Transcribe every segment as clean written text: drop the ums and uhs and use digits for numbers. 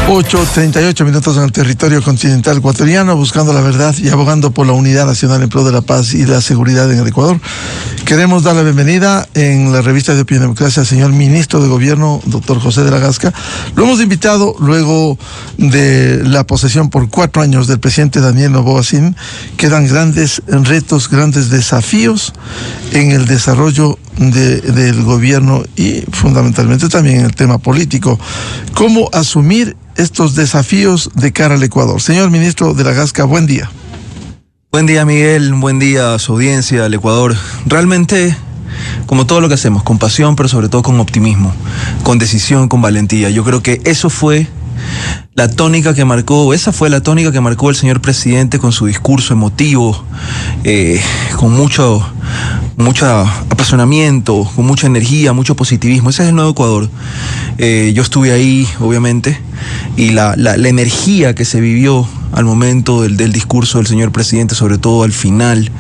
8:38 en el territorio continental ecuatoriano, buscando la verdad y abogando por la unidad nacional en pro de la paz y la seguridad en el Ecuador. Queremos dar la bienvenida en la revista de Opinión Democracia al señor ministro de Gobierno, doctor José de la Gasca. Lo hemos invitado luego de la posesión por 4 años del presidente Daniel Noboa Sin. Quedan grandes retos, grandes desafíos en el desarrollo del gobierno y fundamentalmente también en el tema político. ¿Cómo asumir estos desafíos de cara al Ecuador? Señor ministro de la Gasca, buen día. Buen día, Miguel, buen día a su audiencia, al Ecuador. Realmente, como todo lo que hacemos, con pasión, pero sobre todo con optimismo, con decisión, con valentía. Yo creo que esa fue la tónica que marcó el señor presidente con su discurso emotivo, con mucho apasionamiento, con mucha energía, mucho positivismo. Ese es el nuevo Ecuador. Yo estuve ahí, obviamente, y la energía que se vivió al momento del discurso del señor presidente, sobre todo al final,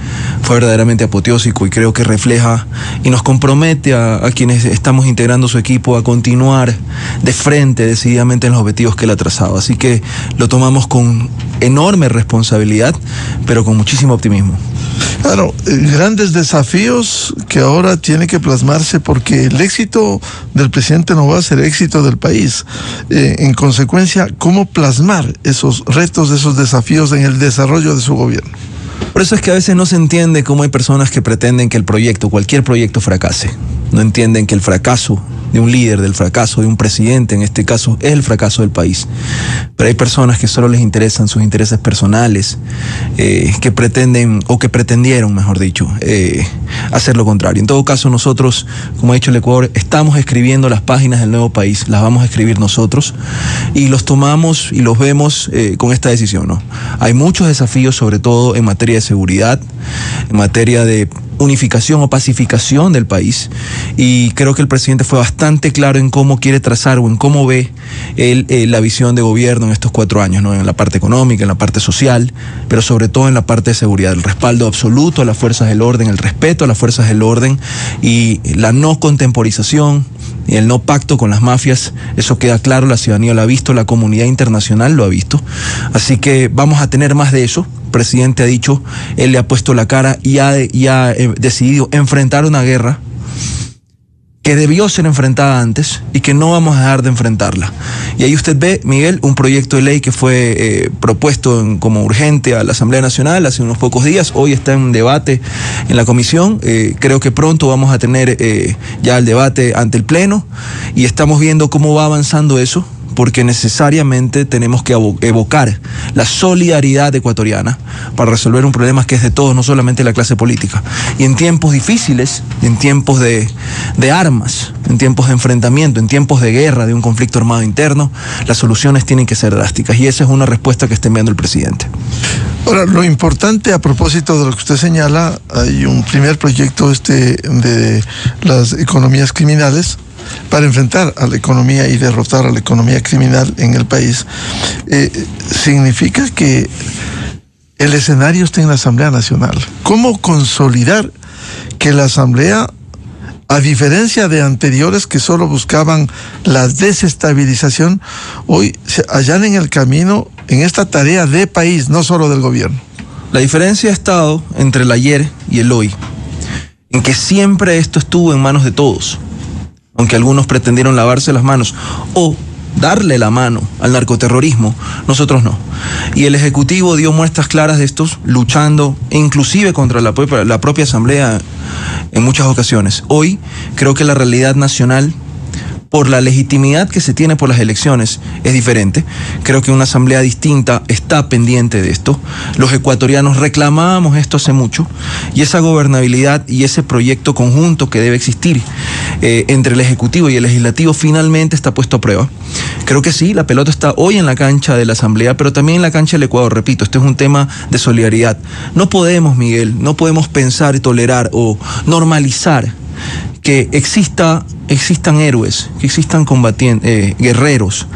fue verdaderamente apoteósico y creo que refleja y nos compromete a quienes estamos integrando su equipo a continuar de frente decididamente en los objetivos que él ha trazado. Así que lo tomamos con enorme responsabilidad, pero con muchísimo optimismo. Claro, grandes desafíos que ahora tiene que plasmarse porque el éxito del presidente no va a ser el éxito del país. En consecuencia, ¿cómo plasmar esos retos, esos desafíos en el desarrollo de su gobierno? Por eso es que a veces no se entiende cómo hay personas que pretenden que el proyecto, cualquier proyecto, fracase. No entienden que el fracaso de un líder, del fracaso de un presidente, en este caso, es el fracaso del país. Pero hay personas que solo les interesan sus intereses personales, que pretenden, o que pretendieron, mejor dicho, hacer lo contrario. En todo caso, nosotros, como ha dicho el Ecuador, estamos escribiendo las páginas del nuevo país, las vamos a escribir nosotros, y los tomamos y los vemos con esta decisión, ¿no? Hay muchos desafíos, sobre todo en materia de seguridad, en materia de unificación o pacificación del país, y creo que el presidente fue bastante claro en cómo quiere trazar o en cómo ve la visión de gobierno en estos 4 años, ¿no? En la parte económica, en la parte social, pero sobre todo en la parte de seguridad, el respaldo absoluto a las fuerzas del orden, el respeto a las fuerzas del orden y la no contemporización y el no pacto con las mafias. Eso queda claro, la ciudadanía lo ha visto, la comunidad internacional lo ha visto, así que vamos a tener más de eso. El presidente ha dicho, él le ha puesto la cara y ha decidido enfrentar una guerra que debió ser enfrentada antes y que no vamos a dejar de enfrentarla. Y ahí usted ve, Miguel, un proyecto de ley que fue propuesto como urgente a la Asamblea Nacional hace unos pocos días. Hoy está en debate en la comisión. Creo que pronto vamos a tener ya el debate ante el Pleno y estamos viendo cómo va avanzando eso, porque necesariamente tenemos que evocar la solidaridad ecuatoriana para resolver un problema que es de todos, no solamente de la clase política. Y en tiempos difíciles, en tiempos de armas, en tiempos de enfrentamiento, en tiempos de guerra, de un conflicto armado interno, las soluciones tienen que ser drásticas. Y esa es una respuesta que está enviando el presidente. Ahora, lo importante a propósito de lo que usted señala, hay un primer proyecto de las economías criminales, para enfrentar a la economía y derrotar a la economía criminal en el país. Significa que el escenario está en la Asamblea Nacional. ¿Cómo consolidar que la Asamblea, a diferencia de anteriores que solo buscaban la desestabilización, hoy se allanen el camino en esta tarea de país, no solo del gobierno? La diferencia ha estado entre el ayer y el hoy, en que siempre esto estuvo en manos de todos. Aunque algunos pretendieron lavarse las manos o darle la mano al narcoterrorismo, nosotros no. Y el Ejecutivo dio muestras claras de estos, luchando inclusive contra la propia Asamblea en muchas ocasiones. Hoy creo que la realidad nacional, por la legitimidad que se tiene por las elecciones, es diferente. Creo que una asamblea distinta está pendiente de esto. Los ecuatorianos reclamábamos esto hace mucho y esa gobernabilidad y ese proyecto conjunto que debe existir entre el Ejecutivo y el Legislativo finalmente está puesto a prueba. Creo que sí, la pelota está hoy en la cancha de la Asamblea, pero también en la cancha del Ecuador. Repito, este es un tema de solidaridad. No podemos, Miguel, no podemos pensar y tolerar o normalizar que exista existan héroes, que existan guerreros,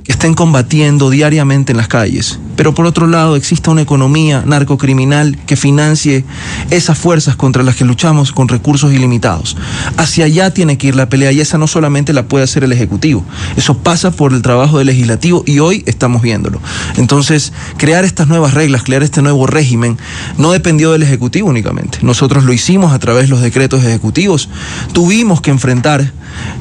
que estén combatiendo diariamente en las calles, pero por otro lado exista una economía narcocriminal que financie esas fuerzas contra las que luchamos con recursos ilimitados. Hacia allá tiene que ir la pelea, y esa no solamente la puede hacer el Ejecutivo, eso pasa por el trabajo del Legislativo, y hoy estamos viéndolo. Entonces, crear estas nuevas reglas, crear este nuevo régimen, no dependió del Ejecutivo únicamente. Nosotros lo hicimos a través de los decretos ejecutivos. Tuvimos que enfrentar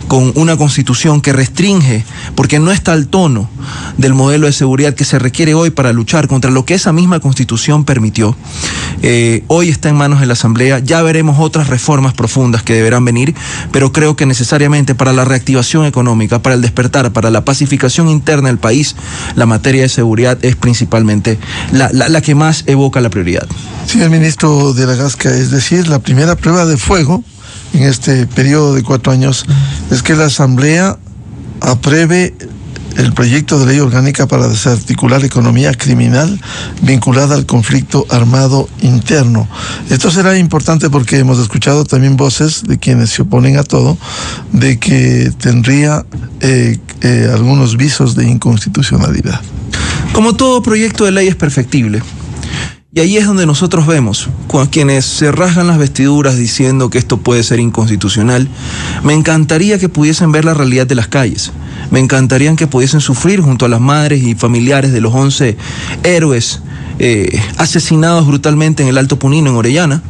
con una constitución que restringe, porque no está al tono del modelo de seguridad que se requiere hoy para luchar contra lo que esa misma constitución permitió. Hoy está en manos de la Asamblea, ya veremos otras reformas profundas que deberán venir, pero creo que necesariamente para la reactivación económica, para el despertar, para la pacificación interna del país, la materia de seguridad es principalmente la que más evoca la prioridad. Señor ministro de la Gasca, es decir, la primera prueba de fuego en este periodo de 4 años es que la Asamblea apruebe el proyecto de ley orgánica para desarticular economía criminal vinculada al conflicto armado interno. Esto será importante porque hemos escuchado también voces de quienes se oponen a todo, de que tendría algunos visos de inconstitucionalidad. Como todo proyecto de ley es perfectible. Y ahí es donde nosotros vemos, con quienes se rasgan las vestiduras diciendo que esto puede ser inconstitucional, me encantaría que pudiesen ver la realidad de las calles. Me encantaría que pudiesen sufrir junto a las madres y familiares de los 11 héroes asesinados brutalmente en el Alto Punino, en Orellana,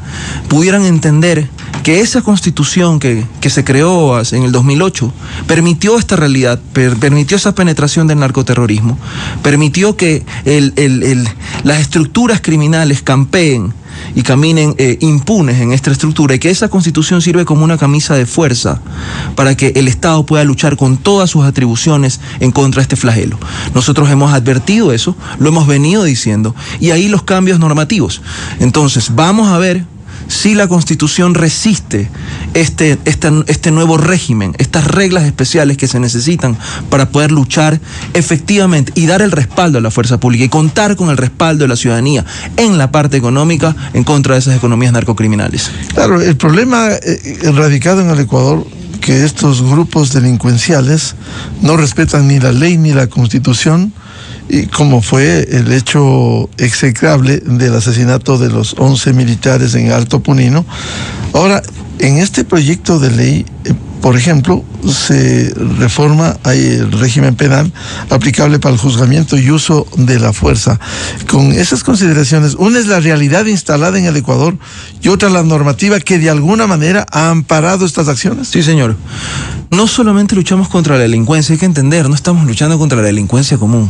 pudieran entender que esa constitución que se creó en el 2008 permitió esta realidad, permitió esa penetración del narcoterrorismo, permitió que las estructuras criminales campeen y caminen impunes en esta estructura, y que esa constitución sirve como una camisa de fuerza para que el Estado pueda luchar con todas sus atribuciones en contra de este flagelo. Nosotros hemos advertido eso, lo hemos venido diciendo, y ahí los cambios normativos. Entonces, vamos a ver si la Constitución resiste este nuevo régimen, estas reglas especiales que se necesitan para poder luchar efectivamente y dar el respaldo a la fuerza pública y contar con el respaldo de la ciudadanía en la parte económica en contra de esas economías narcocriminales. Claro, el problema radicado en el Ecuador, que estos grupos delincuenciales no respetan ni la ley ni la Constitución, y como fue el hecho execrable del asesinato de los 11 militares en Alto Punino. Ahora, en este proyecto de ley, por ejemplo, se reforma el régimen penal aplicable para el juzgamiento y uso de la fuerza. Con esas consideraciones, una es la realidad instalada en el Ecuador y otra la normativa que de alguna manera ha amparado estas acciones. Sí, señor. No solamente luchamos contra la delincuencia, hay que entender, no estamos luchando contra la delincuencia común.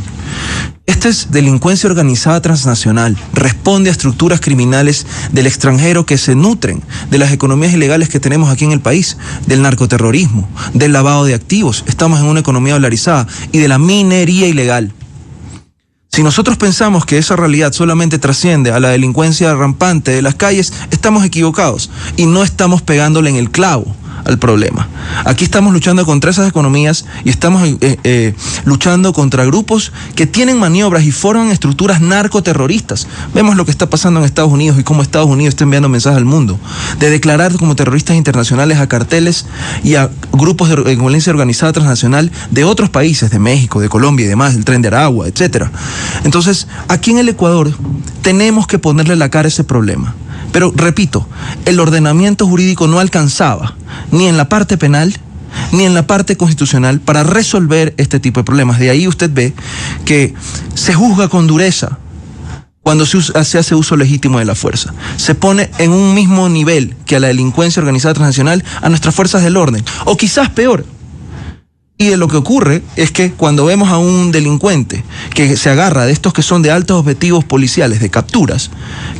Esta es delincuencia organizada transnacional, responde a estructuras criminales del extranjero que se nutren de las economías ilegales que tenemos aquí en el país, del narcoterrorismo, del lavado de activos, estamos en una economía dolarizada, y de la minería ilegal. Si nosotros pensamos que esa realidad solamente trasciende a la delincuencia rampante de las calles, estamos equivocados y no estamos pegándole en el clavo al problema. Aquí estamos luchando contra esas economías y estamos luchando contra grupos que tienen maniobras y forman estructuras narcoterroristas. Vemos lo que está pasando en Estados Unidos y cómo Estados Unidos está enviando mensajes al mundo de declarar como terroristas internacionales a carteles y a grupos de violencia organizada transnacional de otros países, de México, de Colombia y demás, el Tren de Aragua, etcétera. Entonces, aquí en el Ecuador tenemos que ponerle la cara a ese problema. Pero, repito, el ordenamiento jurídico no alcanzaba ni en la parte penal ni en la parte constitucional para resolver este tipo de problemas. De ahí usted ve que se juzga con dureza cuando se hace uso legítimo de la fuerza. Se pone en un mismo nivel que a la delincuencia organizada transnacional a nuestras fuerzas del orden, o quizás peor. Y de lo que ocurre es que cuando vemos a un delincuente que se agarra de estos que son de altos objetivos policiales, de capturas,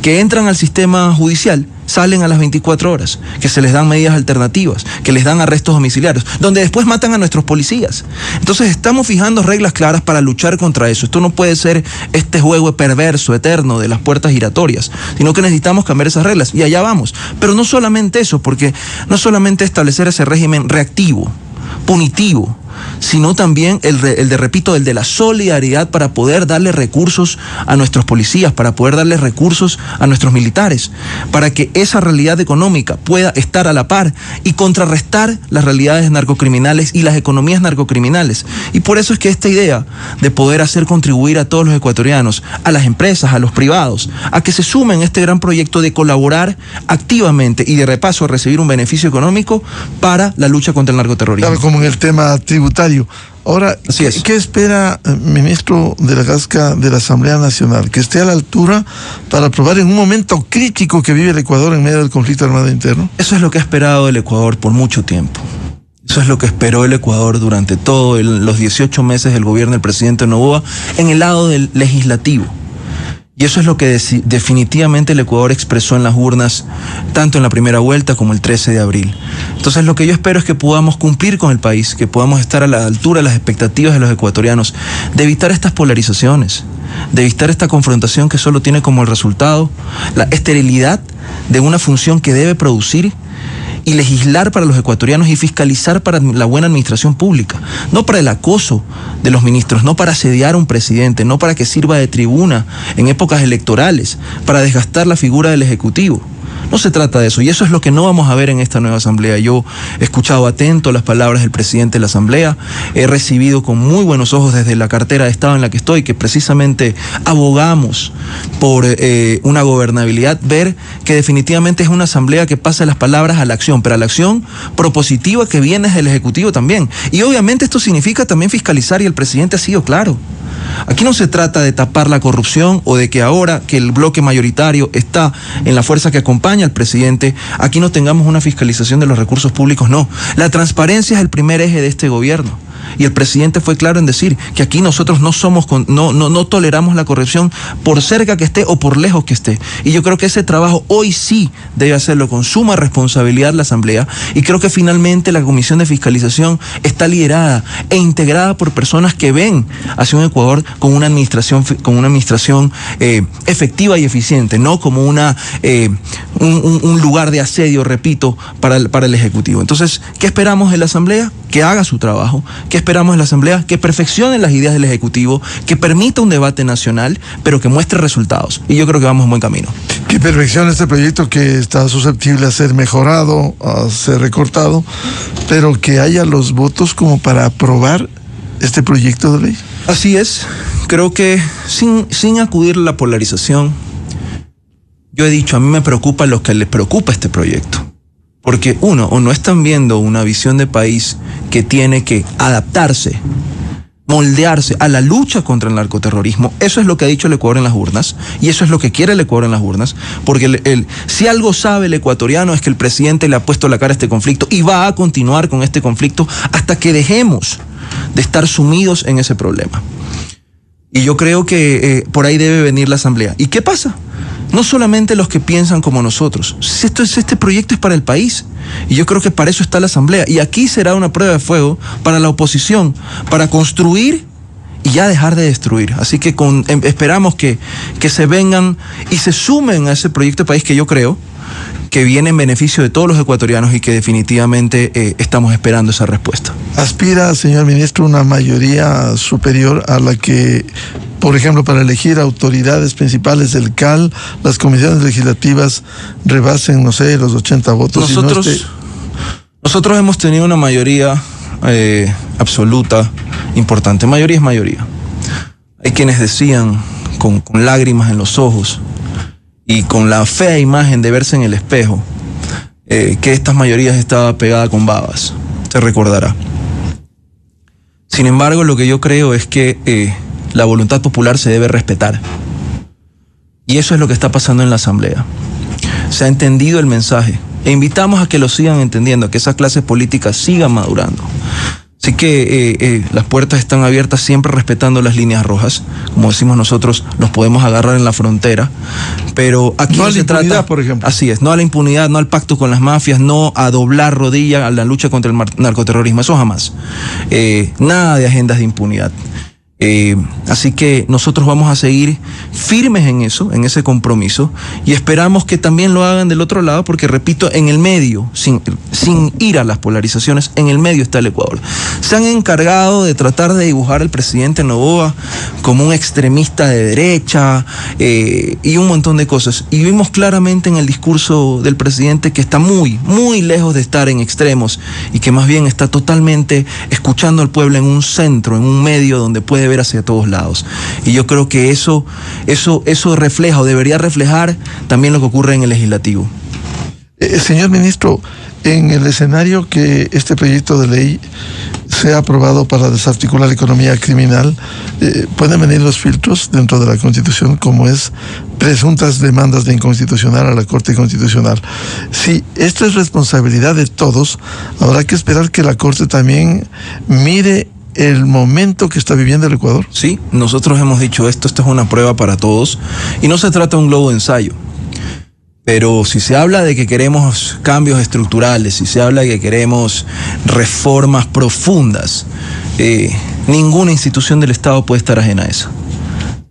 que entran al sistema judicial, salen a las 24 horas, que se les dan medidas alternativas, que les dan arrestos domiciliarios, donde después matan a nuestros policías. Entonces estamos fijando reglas claras para luchar contra eso. Esto no puede ser este juego perverso, eterno de las puertas giratorias, sino que necesitamos cambiar esas reglas y allá vamos. Pero no solamente eso, porque no solamente establecer ese régimen reactivo, punitivo, sino también el de la solidaridad para poder darle recursos a nuestros policías, para poder darle recursos a nuestros militares, para que esa realidad económica pueda estar a la par y contrarrestar las realidades narcocriminales y las economías narcocriminales. Y por eso es que esta idea de poder hacer contribuir a todos los ecuatorianos, a las empresas, a los privados, a que se sumen a este gran proyecto de colaborar activamente y de repaso a recibir un beneficio económico para la lucha contra el narcoterrorismo. Claro, como en el tema tributario. Ahora, ¿qué espera, ministro de la Casca, de la Asamblea Nacional? Que esté a la altura para aprobar en un momento crítico que vive el Ecuador en medio del conflicto armado interno. Eso es lo que ha esperado el Ecuador por mucho tiempo. Eso es lo que esperó el Ecuador durante todos los 18 meses del gobierno del presidente Noboa en el lado del legislativo. Y eso es lo que definitivamente el Ecuador expresó en las urnas, tanto en la primera vuelta como el 13 de abril. Entonces lo que yo espero es que podamos cumplir con el país, que podamos estar a la altura de las expectativas de los ecuatorianos, de evitar estas polarizaciones, de evitar esta confrontación que solo tiene como el resultado la esterilidad de una función que debe producir y legislar para los ecuatorianos y fiscalizar para la buena administración pública, no para el acoso de los ministros, no para asediar a un presidente, no para que sirva de tribuna en épocas electorales, para desgastar la figura del Ejecutivo. No se trata de eso, y eso es lo que no vamos a ver en esta nueva asamblea. Yo he escuchado atento las palabras del presidente de la asamblea, he recibido con muy buenos ojos desde la cartera de Estado en la que estoy, que precisamente abogamos por una gobernabilidad, ver que definitivamente es una asamblea que pasa de las palabras a la acción, pero a la acción propositiva que viene desde el Ejecutivo también. Y obviamente esto significa también fiscalizar, y el presidente ha sido claro. Aquí no se trata de tapar la corrupción o de que ahora que el bloque mayoritario está en la fuerza que acompaña al presidente, aquí no tengamos una fiscalización de los recursos públicos, no. La transparencia es el primer eje de este gobierno. Y el presidente fue claro en decir que aquí nosotros no toleramos la corrupción por cerca que esté o por lejos que esté. Y yo creo que ese trabajo hoy sí debe hacerlo con suma responsabilidad la Asamblea, y creo que finalmente la Comisión de Fiscalización está liderada e integrada por personas que ven hacia un Ecuador con una administración efectiva y eficiente, no como un lugar de asedio, repito, para el Ejecutivo. Entonces, ¿qué esperamos de la Asamblea? Que haga su trabajo. ¿Qué esperamos de la Asamblea? Que perfeccione las ideas del Ejecutivo, que permita un debate nacional, pero que muestre resultados. Y yo creo que vamos en buen camino. Que perfeccione este proyecto que está susceptible a ser mejorado, a ser recortado, pero que haya los votos como para aprobar este proyecto de ley. Así es. Creo que sin acudir a la polarización, yo he dicho, a mí me preocupa lo que les preocupa este proyecto. Porque uno, o no están viendo una visión de país que tiene que adaptarse, moldearse a la lucha contra el narcoterrorismo. Eso es lo que ha dicho el Ecuador en las urnas, y eso es lo que quiere el Ecuador en las urnas, porque si algo sabe el ecuatoriano es que el presidente le ha puesto la cara a este conflicto y va a continuar con este conflicto hasta que dejemos de estar sumidos en ese problema. Y yo creo que por ahí debe venir la Asamblea. ¿Y qué pasa? No solamente los que piensan como nosotros. Este proyecto es para el país. Y yo creo que para eso está la Asamblea. Y aquí será una prueba de fuego para la oposición, para construir y ya dejar de destruir. Así que esperamos que se vengan y se sumen a ese proyecto de país que yo creo que viene en beneficio de todos los ecuatorianos, y que definitivamente estamos esperando esa respuesta. ¿Aspira, señor ministro, una mayoría superior a la que, por ejemplo, para elegir autoridades principales del CAL, las comisiones legislativas rebasen, no sé, los 80 votos? Nosotros hemos tenido una mayoría absoluta importante. Mayoría es mayoría. Hay quienes decían con lágrimas en los ojos y con la fea imagen de verse en el espejo que estas mayorías estaba pegada con babas. Se recordará. Sin embargo, lo que yo creo es que la voluntad popular se debe respetar. Y eso es lo que está pasando en la Asamblea. Se ha entendido el mensaje e invitamos a que lo sigan entendiendo, a que esa clase política siga madurando. Así que las puertas están abiertas, siempre respetando las líneas rojas. Como decimos nosotros, nos podemos agarrar en la frontera, pero aquí no se trata, por ejemplo. Así es, no a la impunidad, no al pacto con las mafias, no a doblar rodilla a la lucha contra el narcoterrorismo, eso jamás. Nada de agendas de impunidad. Así que nosotros vamos a seguir firmes en eso, en ese compromiso, y esperamos que también lo hagan del otro lado, porque repito, en el medio, sin ir a las polarizaciones, en el medio está el Ecuador. Se han encargado de tratar de dibujar al presidente Noboa como un extremista de derecha y un montón de cosas, y vimos claramente en el discurso del presidente que está muy, muy lejos de estar en extremos, y que más bien está totalmente escuchando al pueblo en un centro, en un medio donde puede ver hacia todos lados. Y yo creo que eso refleja, o debería reflejar, también lo que ocurre en el legislativo. Señor ministro, en el escenario que este proyecto de ley sea aprobado para desarticular la economía criminal, pueden venir los filtros dentro de la Constitución, como es presuntas demandas de inconstitucional a la Corte Constitucional. Si esto es responsabilidad de todos, habrá que esperar que la Corte también mire el momento que está viviendo el Ecuador. Sí, nosotros hemos dicho esto es una prueba para todos, y no se trata de un globo de ensayo. Pero si se habla de que queremos cambios estructurales, si se habla de que queremos reformas profundas, ninguna institución del Estado puede estar ajena a eso.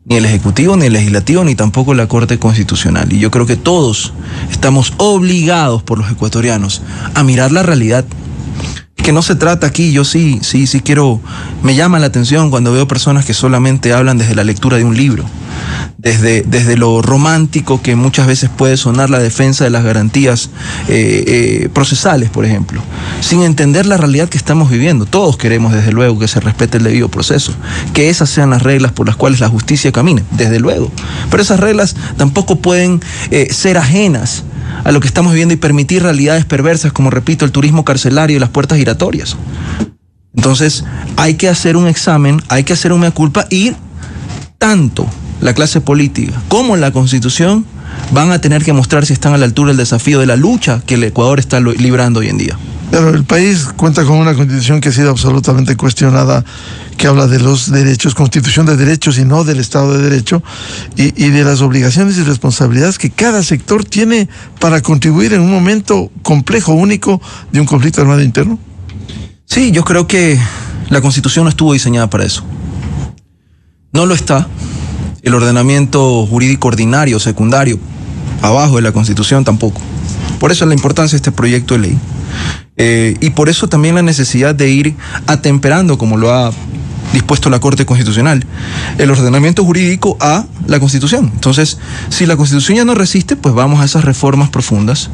Ni el Ejecutivo, ni el Legislativo, ni tampoco la Corte Constitucional. Y yo creo que todos estamos obligados por los ecuatorianos a mirar la realidad. Que no se trata aquí, yo sí quiero, me llama la atención cuando veo personas que solamente hablan desde la lectura de un libro, desde lo romántico que muchas veces puede sonar la defensa de las garantías procesales, por ejemplo, sin entender la realidad que estamos viviendo. Todos queremos, desde luego, que se respete el debido proceso, que esas sean las reglas por las cuales la justicia camine, desde luego, pero esas reglas tampoco pueden ser ajenas a lo que estamos viviendo y permitir realidades perversas como, repito, el turismo carcelario y las puertas giratorias. Entonces, hay que hacer un examen, hay que hacer un mea culpa, y tanto la clase política como la Constitución van a tener que mostrar si están a la altura del desafío de la lucha que el Ecuador está librando hoy en día. Pero el país cuenta con una Constitución que ha sido absolutamente cuestionada, que habla de los derechos, Constitución de derechos y no del Estado de Derecho, y de las obligaciones y responsabilidades que cada sector tiene para contribuir en un momento complejo, único, de un conflicto armado interno. Sí, yo creo que la Constitución no estuvo diseñada para eso. No lo está. El ordenamiento jurídico ordinario, secundario, abajo de la Constitución tampoco. Por eso es la importancia de este proyecto de ley. Y por eso también la necesidad de ir atemperando, como lo ha dispuesto la Corte Constitucional, el ordenamiento jurídico a la Constitución. Entonces, si la Constitución ya no resiste, pues vamos a esas reformas profundas,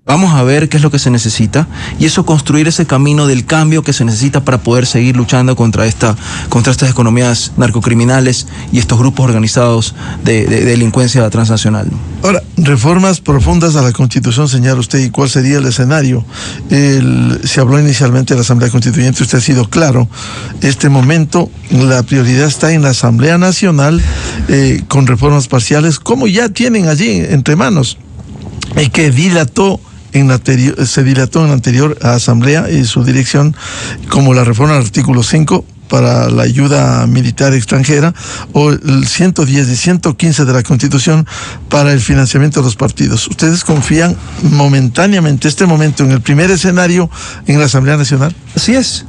vamos a ver qué es lo que se necesita, y eso, construir ese camino del cambio que se necesita para poder seguir luchando contra estas economías narcocriminales y estos grupos organizados de delincuencia transnacional. Ahora, reformas profundas a la Constitución, señala usted, ¿y cuál sería el escenario? Se habló inicialmente de la Asamblea Constituyente, usted ha sido claro. Este momento, la prioridad está en la Asamblea Nacional, con reformas parciales, como ya tienen allí entre manos, y que se dilató en la anterior asamblea y su dirección, como la reforma del artículo 5 para la ayuda militar extranjera, o el 110 y 115 de la Constitución para el financiamiento de los partidos. ¿Ustedes confían momentáneamente, este momento, en el primer escenario en la Asamblea Nacional? Así es.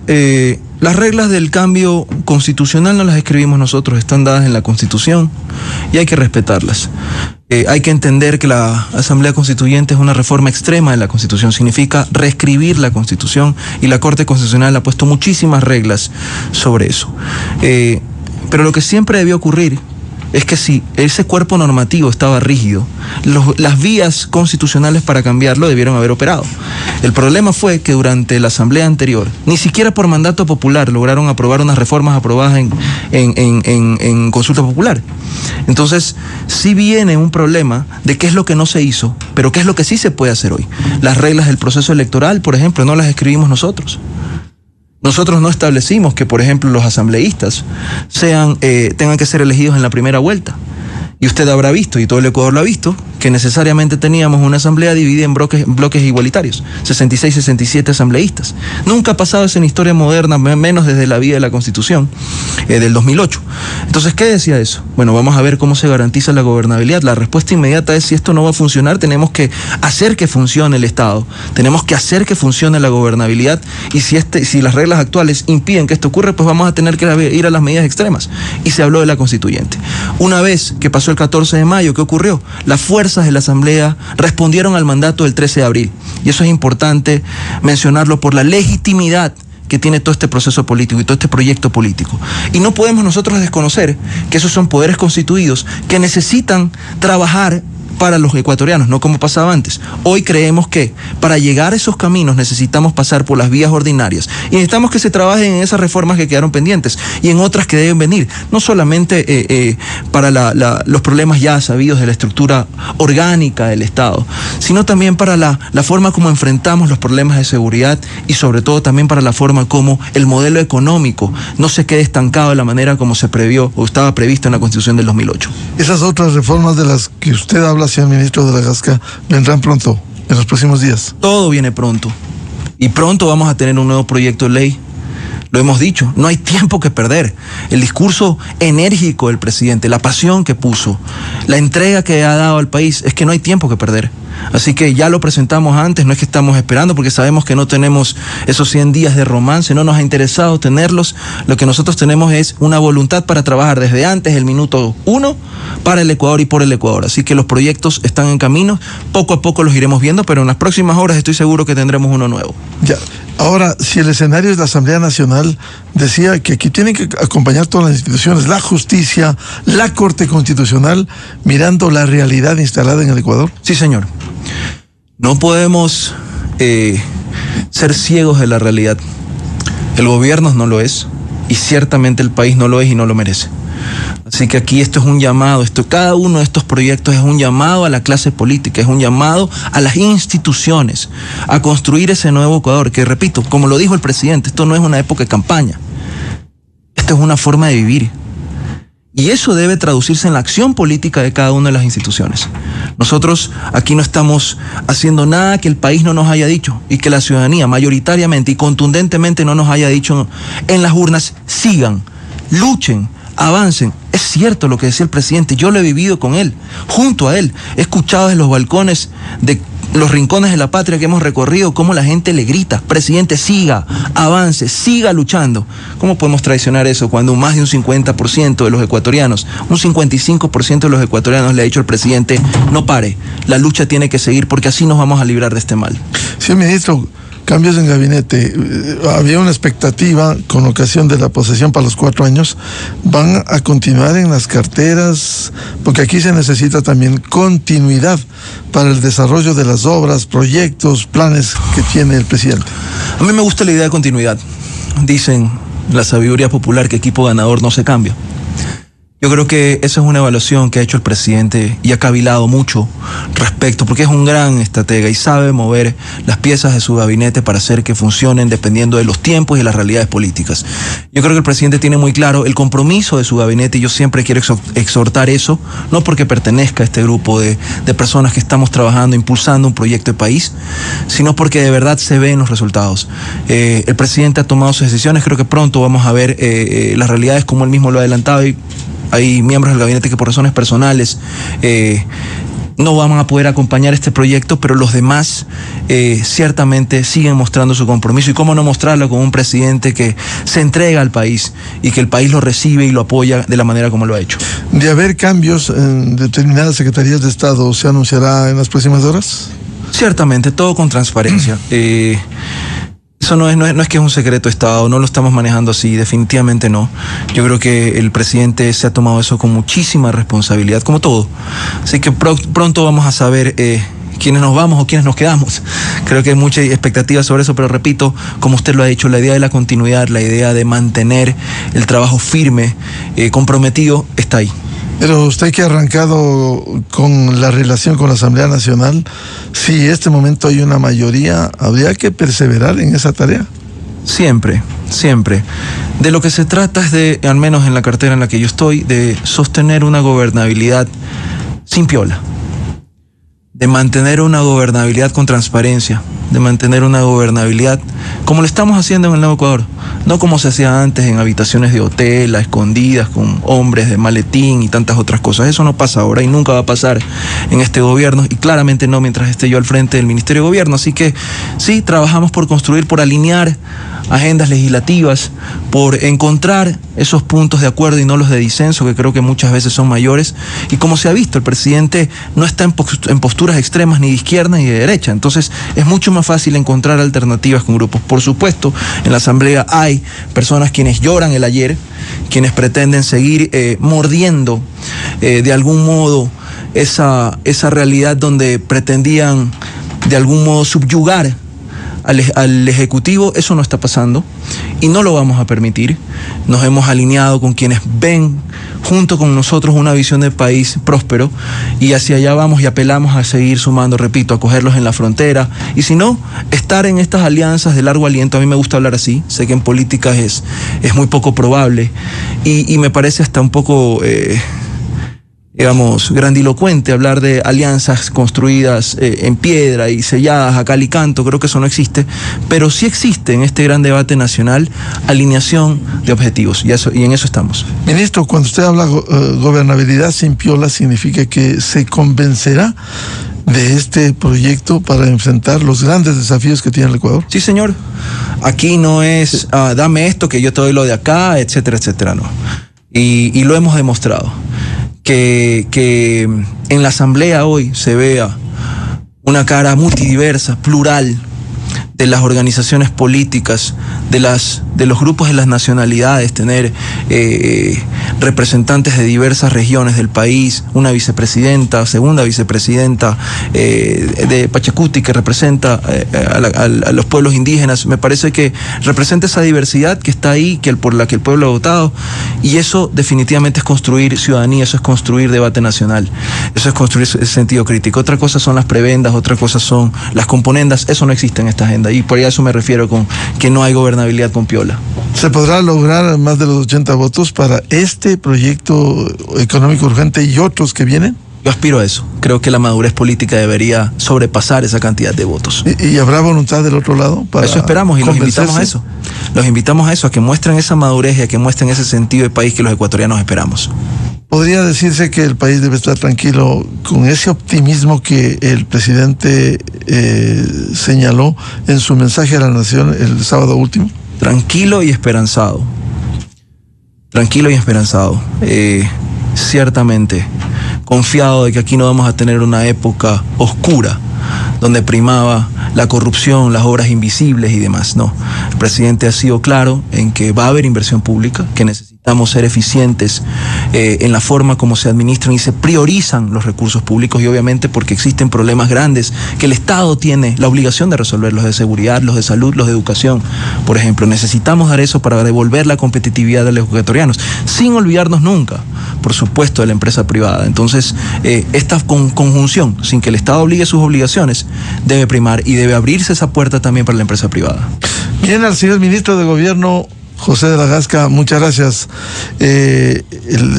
Las reglas del cambio constitucional no las escribimos nosotros, están dadas en la Constitución y hay que respetarlas. Hay que entender que la Asamblea Constituyente es una reforma extrema de la Constitución, significa reescribir la Constitución, y la Corte Constitucional ha puesto muchísimas reglas sobre eso. Pero lo que siempre debió ocurrir es que si ese cuerpo normativo estaba rígido, las vías constitucionales para cambiarlo debieron haber operado. El problema fue que durante la asamblea anterior, ni siquiera por mandato popular lograron aprobar unas reformas aprobadas en consulta popular. Entonces, sí viene un problema de qué es lo que no se hizo, pero qué es lo que sí se puede hacer hoy. Las reglas del proceso electoral, por ejemplo, no las escribimos nosotros. Nosotros no establecimos que, por ejemplo, los asambleístas tengan que ser elegidos en la primera vuelta. Y usted habrá visto, y todo el Ecuador lo ha visto, que necesariamente teníamos una asamblea dividida en bloques igualitarios, 66, 67 asambleístas. Nunca ha pasado eso en historia moderna, menos desde la vía de la Constitución del 2008. Entonces, ¿qué decía eso? Bueno, vamos a ver cómo se garantiza la gobernabilidad. La respuesta inmediata es: si esto no va a funcionar, tenemos que hacer que funcione el Estado, tenemos que hacer que funcione la gobernabilidad, y si las reglas actuales impiden que esto ocurra, pues vamos a tener que ir a las medidas extremas. Y se habló de la constituyente. Una vez que pasó el 14 de mayo, ¿qué ocurrió? Las fuerzas de la Asamblea respondieron al mandato del 13 de abril. Y eso es importante mencionarlo por la legitimidad que tiene todo este proceso político y todo este proyecto político. Y no podemos nosotros desconocer que esos son poderes constituidos que necesitan trabajar para los ecuatorianos, no como pasaba antes. Hoy creemos que para llegar a esos caminos necesitamos pasar por las vías ordinarias y necesitamos que se trabajen en esas reformas que quedaron pendientes y en otras que deben venir, no solamente para los problemas ya sabidos de la estructura orgánica del Estado, sino también para la forma como enfrentamos los problemas de seguridad y sobre todo también para la forma como el modelo económico no se quede estancado de la manera como se previó o estaba previsto en la Constitución del 2008. Esas otras reformas de las que usted habla, señor ministro de la Gasca, vendrán pronto, en los próximos días. Todo viene pronto. Y pronto vamos a tener un nuevo proyecto de ley. Lo hemos dicho, no hay tiempo que perder. El discurso enérgico del presidente, la pasión que puso, la entrega que ha dado al país, es que no hay tiempo que perder. Así que ya lo presentamos antes, no es que estamos esperando porque sabemos que no tenemos esos 100 días de romance, no nos ha interesado tenerlos. Lo que nosotros tenemos es una voluntad para trabajar desde antes, el minuto 1, para el Ecuador y por el Ecuador. Así que los proyectos están en camino, poco a poco los iremos viendo, pero en las próximas horas estoy seguro que tendremos uno nuevo. Ya. Ahora, si el escenario es la Asamblea Nacional, decía que aquí tienen que acompañar todas las instituciones, la justicia, la Corte Constitucional, mirando la realidad instalada en el Ecuador. Sí, señor. No podemos ser ciegos de la realidad. El gobierno no lo es, y ciertamente el país no lo es y no lo merece. Así que aquí esto es un llamado, cada uno de estos proyectos es un llamado a la clase política, es un llamado a las instituciones a construir ese nuevo Ecuador, que repito, como lo dijo el presidente, esto no es una época de campaña, esto es una forma de vivir. Y eso debe traducirse en la acción política de cada una de las instituciones. Nosotros aquí no estamos haciendo nada que el país no nos haya dicho y que la ciudadanía mayoritariamente y contundentemente no nos haya dicho en las urnas: sigan, luchen, avancen. Es cierto lo que decía el presidente, yo lo he vivido con él, junto a él. He escuchado desde los balcones de los rincones de la patria que hemos recorrido cómo la gente le grita: presidente, siga, avance, siga luchando. ¿Cómo podemos traicionar eso cuando más de un 50% de los ecuatorianos, un 55% de los ecuatorianos le ha dicho al presidente: no pare, la lucha tiene que seguir porque así nos vamos a librar de este mal? Sí, ministro. Cambios en gabinete. Había una expectativa con ocasión de la posesión para los 4 años. ¿Van a continuar en las carteras? Porque aquí se necesita también continuidad para el desarrollo de las obras, proyectos, planes que tiene el presidente. A mí me gusta la idea de continuidad. Dicen la sabiduría popular que equipo ganador no se cambia. Yo creo que esa es una evaluación que ha hecho el presidente y ha cavilado mucho respecto, porque es un gran estratega y sabe mover las piezas de su gabinete para hacer que funcionen dependiendo de los tiempos y las realidades políticas. Yo creo que el presidente tiene muy claro el compromiso de su gabinete y yo siempre quiero exhortar eso, no porque pertenezca a este grupo de personas que estamos trabajando, impulsando un proyecto de país, sino porque de verdad se ven los resultados. El presidente ha tomado sus decisiones, creo que pronto vamos a ver las realidades como él mismo lo ha adelantado y hay miembros del gabinete que por razones personales no van a poder acompañar este proyecto, pero los demás ciertamente siguen mostrando su compromiso. Y cómo no mostrarlo con un presidente que se entrega al país y que el país lo recibe y lo apoya de la manera como lo ha hecho. ¿De haber cambios en determinadas secretarías de Estado se anunciará en las próximas horas? Ciertamente, todo con transparencia. Eso no es que es un secreto de Estado, no lo estamos manejando así, definitivamente no. Yo creo que el presidente se ha tomado eso con muchísima responsabilidad, como todo. Así que pronto vamos a saber quiénes nos vamos o quiénes nos quedamos. Creo que hay mucha expectativa sobre eso, pero repito, como usted lo ha dicho, la idea de la continuidad, la idea de mantener el trabajo firme, comprometido, está ahí. Pero usted que ha arrancado con la relación con la Asamblea Nacional, si en este momento hay una mayoría, ¿habría que perseverar en esa tarea? Siempre, siempre. De lo que se trata es de, al menos en la cartera en la que yo estoy, de sostener una gobernabilidad sin piola. de mantener una gobernabilidad con transparencia, de mantener una gobernabilidad como lo estamos haciendo en el Nuevo Ecuador, no como se hacía antes en habitaciones de hotel, a escondidas, con hombres de maletín y tantas otras cosas. Eso no pasa ahora y nunca va a pasar en este gobierno, y claramente no mientras esté yo al frente del Ministerio de Gobierno. Así que sí, trabajamos por construir, por alinear agendas legislativas, por encontrar esos puntos de acuerdo y no los de disenso, que creo que muchas veces son mayores. Y como se ha visto, el presidente no está en posturas extremas ni de izquierda ni de derecha, entonces es mucho más fácil encontrar alternativas con grupos. Por supuesto, en la Asamblea hay personas quienes lloran el ayer, quienes pretenden seguir mordiendo de algún modo esa realidad donde pretendían de algún modo subyugar al Ejecutivo. Eso no está pasando y no lo vamos a permitir. Nos hemos alineado con quienes ven junto con nosotros una visión de país próspero, y hacia allá vamos y apelamos a seguir sumando, repito, a cogerlos en la frontera, y si no, estar en estas alianzas de largo aliento. A mí me gusta hablar así, sé que en política es muy poco probable y me parece hasta un poco digamos, grandilocuente hablar de alianzas construidas en piedra y selladas a cal y canto. Creo que eso no existe, pero sí existe en este gran debate nacional alineación de objetivos, y en eso estamos. Ministro, cuando usted habla gobernabilidad sin piola, ¿significa que se convencerá de este proyecto para enfrentar los grandes desafíos que tiene el Ecuador? Sí, señor. Aquí no es dame esto que yo te doy lo de acá, etcétera, etcétera, no. Y lo hemos demostrado. Que en la Asamblea hoy se vea una cara multidiversa, plural, de las organizaciones políticas, de los grupos de las nacionalidades, tener representantes de diversas regiones del país, una vicepresidenta, segunda vicepresidenta de Pachacuti que representa a los pueblos indígenas. Me parece que representa esa diversidad que está ahí, por la que el pueblo ha votado, y eso definitivamente es construir ciudadanía, eso es construir debate nacional, eso es construir ese sentido crítico. Otra cosa son las prebendas, otra cosa son las componendas. Eso no existe en esta agenda, y por eso me refiero con que no hay gobernabilidad con piola. ¿Se podrá lograr más de los 80 votos para este proyecto económico urgente y otros que vienen? Yo aspiro a eso. Creo que la madurez política debería sobrepasar esa cantidad de votos. ¿Y habrá voluntad del otro lado? Para eso esperamos, y los invitamos a eso. Los invitamos a eso, a que muestren esa madurez y a que muestren ese sentido de país que los ecuatorianos esperamos. ¿Podría decirse que el país debe estar tranquilo con ese optimismo que el presidente señaló en su mensaje a la nación el sábado último? Tranquilo y esperanzado. Tranquilo y esperanzado. Ciertamente confiado de que aquí no vamos a tener una época oscura donde primaba la corrupción, las obras invisibles y demás. No, el presidente ha sido claro en que va a haber inversión pública, que necesitamos ser eficientes en la forma como se administran y se priorizan los recursos públicos, y obviamente porque existen problemas grandes que el Estado tiene la obligación de resolver, los de seguridad, los de salud, los de educación, por ejemplo. Necesitamos dar eso para devolver la competitividad de los ecuatorianos, sin olvidarnos nunca, por supuesto, de la empresa privada. Entonces, esta conjunción, sin que el Estado obligue sus obligaciones, debe primar, y debe abrirse esa puerta también para la empresa privada. Bien, al señor ministro de Gobierno, José de la Gasca, muchas gracias.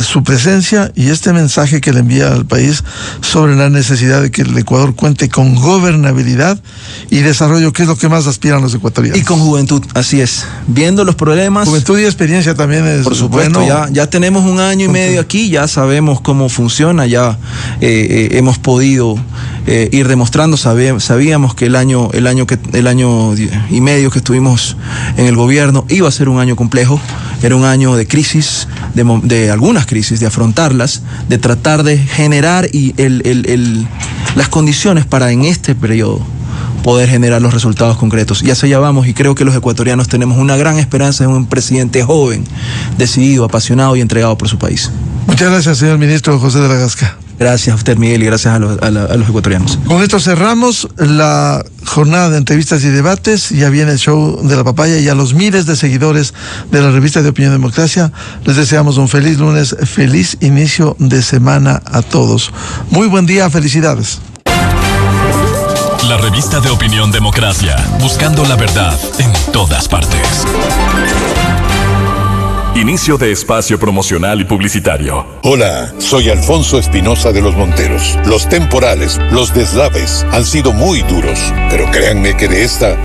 Su presencia y este mensaje que le envía al país sobre la necesidad de que el Ecuador cuente con gobernabilidad y desarrollo, que es lo que más aspiran los ecuatorianos. Y con juventud, así es. Viendo los problemas. Juventud y experiencia también es. Por supuesto, bueno. Ya tenemos un año y medio aquí, ya sabemos cómo funciona, ya hemos podido ir demostrando. Sabíamos que el año y medio que estuvimos en el gobierno iba a ser un año complejo. Era un año de crisis, de algunas crisis, de afrontarlas, de tratar de generar las condiciones para en este periodo poder generar los resultados concretos. Y hacia allá vamos, y creo que los ecuatorianos tenemos una gran esperanza en un presidente joven, decidido, apasionado y entregado por su país. Muchas gracias, señor ministro José de la Gasca. Gracias a usted, Miguel, y gracias a los ecuatorianos. Con esto cerramos la jornada de entrevistas y debates. Ya viene el show de la papaya, y a los miles de seguidores de la revista de Opinión Democracia les deseamos un feliz lunes, feliz inicio de semana a todos. Muy buen día, felicidades. La revista de Opinión Democracia, buscando la verdad en todas partes. Inicia Inicio de espacio promocional y publicitario. Hola, soy Alfonso Espinosa de los Monteros. Los temporales, los deslaves han sido muy duros, pero créanme que de esta